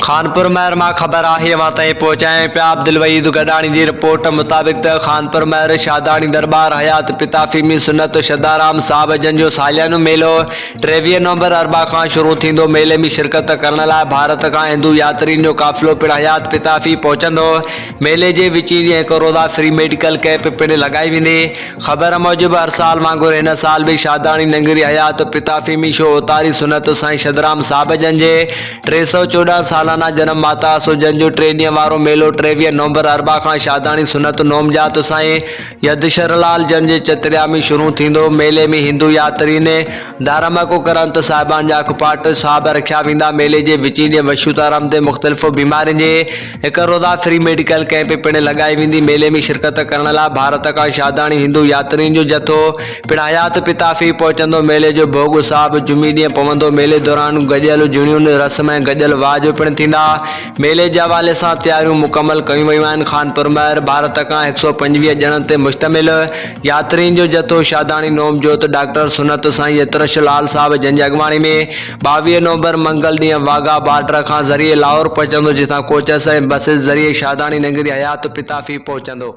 खानपुर महर मां ख़बर आहे वहां ताईं पहुचाए पिया। अब्दुल वहीद गडाणी की रिपोर्ट मुताबिक खानपुर महर शादानी दरबार हयात पिता फीमी सुन्नत शदाराम साहब जन जो सालियानो मेलो 23 नवंबर अरबा का शुरू थींदो। मेले में शिरकत करण लाइ भारत का हिंदू यात्रियों जो काफ़िलो पिण हयात पिताफी पहुचंदो। मेले के विची हिकु रोज़ा फ्री मेडिकल कैंप पिण लगाई वेंदी। ख़बर मूजिब हर साल वांगुरु हिन साल भी शादानी नगरी हयात पिताफी में शो उतारी सुन्नत साईं शदराम साहब जन जे 314 सालाना जन्म माता सुजन जो 3 ॾींहं वारो मेलो 23 नवंबर अरबा का शादानी सुन्नत नोमजात साईं यदशरलाल जन जे चतरिया में शुरू थींदो। मेले में हिंदू यात्री ने धार्मिक ग्रंथ साहिबान जा अखपाट साहब रखिया वेंदा। मेले के विची ॾींहुं वशूताराम ते मुख़्तलिफ़ बीमारियों के एक रोज़ा फ्री मेडिकल कैंप पिण लगाई वेंदी। मेले में शिरकत करण लाइ भारत का शादानी हिंदू यात्रियों जो जथो पिण हयात पिताफी पहुचंदो। मेले जो भोग साहब जुमी ॾींहुं पवंदो। मेले दौरान गजल जुणियुनि रस्म ऐं गजल वाज पिण थींदा। मेले के हवाले से तैयारियों मुकम्मल कयूं वयूं आहिनि। खानपुर महर भारत का 125 ॼणनि ते मुश्तमिल यात्रियों जो जथो शादानी नोमजोत डॉक्टर सुन्नत साईं यतरश लाल साहब जन जी अॻवानी में 22 नवंबर मंगल ॾींहुं वाघा बॉर्डर का ज़रिए लाहौर पहुचंदो, जिथां कोचस ऐं बसिस ज़रिए शादानी नगरी हयात पिताफी पहुचंदो।